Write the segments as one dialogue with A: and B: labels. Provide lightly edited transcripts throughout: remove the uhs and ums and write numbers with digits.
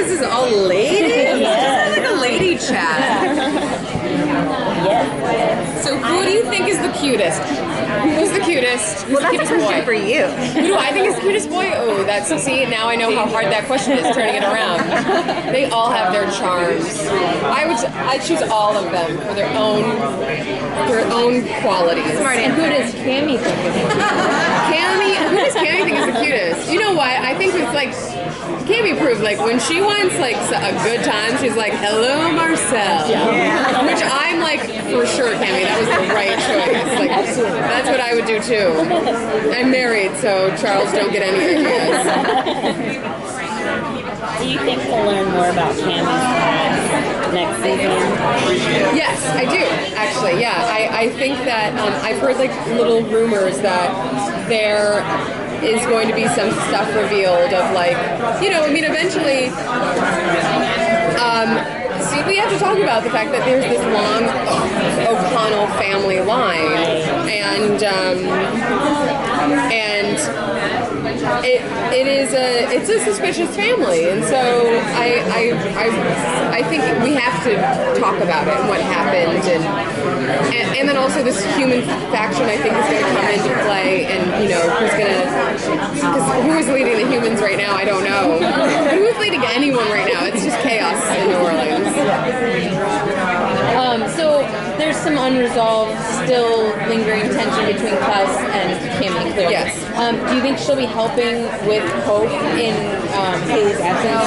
A: this is all ladies?
B: Yeah.
A: This is like a lady chat.
B: Yes.
A: So who do you think is the cutest? Who's the cutest? Who's
C: Well,
A: the
C: that's
A: cutest
C: a question
A: boy?
C: for you.
A: Who do I think is the cutest boy? Oh, see, now I know how hard that question is, turning it around. They all have their charms. I choose all of them for their own qualities.
C: Smart
B: And who
C: answer.
B: does Cami think is the
A: Who does Cami think is the cutest? You know what? I think it's like Cami proved, like, when she wants like a good time, she's like, "Hello, Marcel," which I'm like, for sure, Cami, that was the right choice. Like,
B: Absolutely.
A: that's what I would do too. I'm married, so Charles, don't get any ideas.
B: Do you think we'll learn more about Cami's past next season?
A: Yes, I do, actually. Yeah, I think that I've heard like little rumors that there is going to be some stuff revealed of like, eventually, see, we have to talk about the fact that there's this long O'Connell family line, and it's a suspicious family, and so I think we have to talk about it and what happened, and then also this human faction I think is going to come into play, and who is leading the humans right now? I don't know. Who's leading anyone right now? It's just chaos in New Orleans.
B: So there's some unresolved, still lingering tension between Klaus and Cami, clearly.
A: Yes.
B: Do you think she'll be helping with Hope in Haley's absence?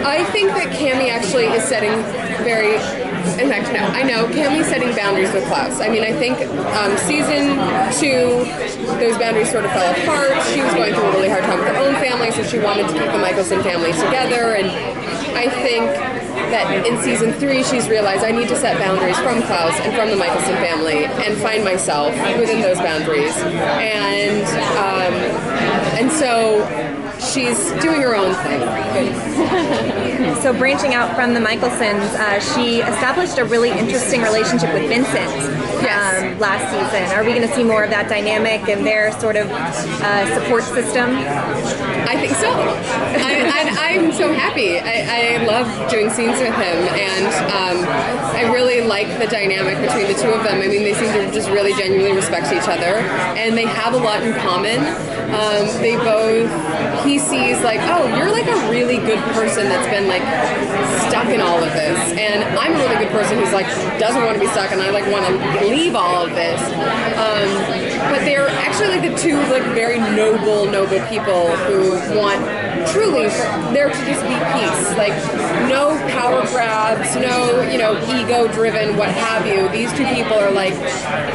A: I think that Cami actually is setting in fact, no, I know Cami's setting boundaries with Klaus. I mean, I think season 2, those boundaries sort of fell apart. She was going through a really hard time with her own family, so she wanted to keep the Michelson family together, and I think that in season 3 she's realized I need to set boundaries from Klaus and from the Michelson family and find myself within those boundaries, and so she's doing her own thing.
C: So branching out from the Michelsons, she established a really interesting relationship with Vincent last season. Are we going to see more of that dynamic and their sort of support system?
A: I think so. I'm so happy. I love doing scenes with him, and I really like the dynamic between the two of them. I mean, they seem to just really genuinely respect each other, and they have a lot in common. He sees like, oh, you're like a really good person that's been like stuck in all of this, and I'm a really good person who's like doesn't want to be stuck, and I like want to leave all of this. But they're actually like the two like very noble people who want truly for there to just be peace, like no power grabs, no ego driven what have you. These two people are like,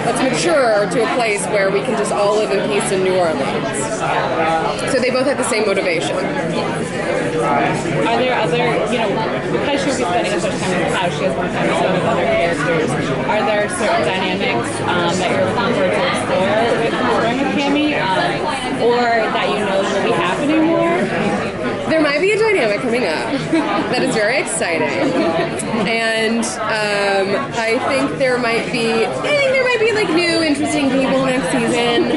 A: let's mature to a place where we can just all live in peace in New Orleans. So they both have the same motivation.
D: Are there other, because she'll be spending as much time with Klaus, she has more time to spend with other characters, are there certain dynamics that you're looking forward to explore with Cami, or that will be happening more?
A: There might be a dynamic coming up that is very exciting, and I think there might be like new interesting people next season,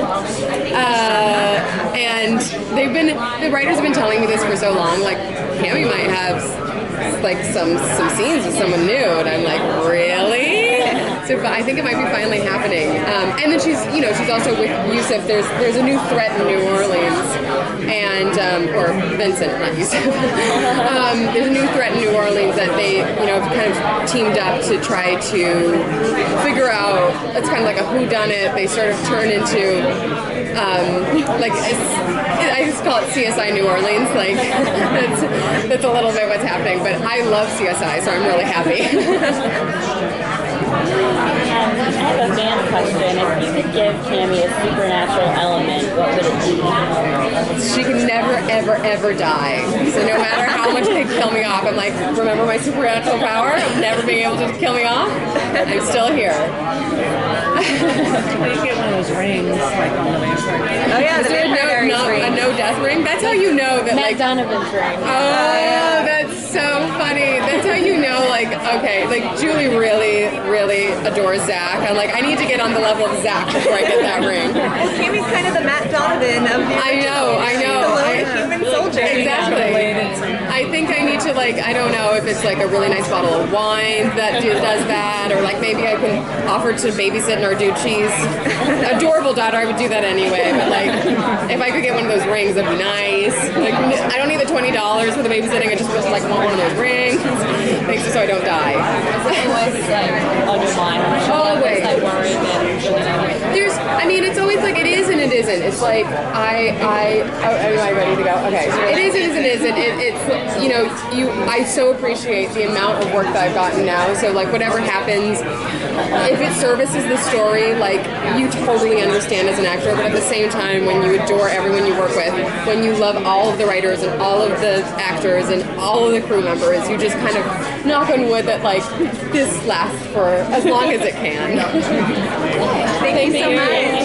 A: and the writers have been telling me this for so long, like Cami might have like some scenes with someone new, and I'm like, really? So I think it might be finally happening. And then she's also with Yusuf. There's a new threat in New Orleans, and or Vincent, not Yusuf. There's a new threat in New Orleans that they have kind of teamed up to try to figure out. It's kind of like a whodunit. They sort of turn into I just call it CSI New Orleans. Like that's a little bit what's happening. But I love CSI, so I'm really happy.
B: I have a fan question. If you could give Cami a supernatural element, what would it be?
A: She can never, ever, ever die. So no matter how much they kill me off, I'm like, remember my supernatural power of never being able to kill me off? I'm still here.
D: You get one of those rings, like on the vampire.
C: Oh yeah,
A: Is there a no death ring? That's how you know that
B: Matt Donovan's ring.
A: Oh, that's so funny. That's how you know, like, okay, like Julie really, really adores Zach. I'm like, I need to get on the level of Zach before I get that ring.
C: Cami's kind of the Matt Donovan of the
A: I know.
C: human soldier.
A: Exactly. to like, I don't know if it's like a really nice bottle of wine that does that, or like maybe I can offer to babysit in our dude cheese. Adorable daughter, I would do that anyway. But like, if I could get one of those rings, that'd be nice. Like, I don't need the $20 for the babysitting. I just like want one of those rings. Makes it so I don't die.
B: Always like undermine.
A: Always.
B: I worry that
A: There's, I mean, it's always like it is and it isn't. It's like am I ready to go? Okay. It is and it isn't. It's you know, I so appreciate the amount of work that I've gotten now. So like whatever happens, if it services the story, like you totally understand as an actor. But at the same time, when you adore everyone you work with, when you love all of the writers and all of the actors and all of the crew members, you just kind of knock on wood that like this lasts for as long as it can.
C: Thank you so much.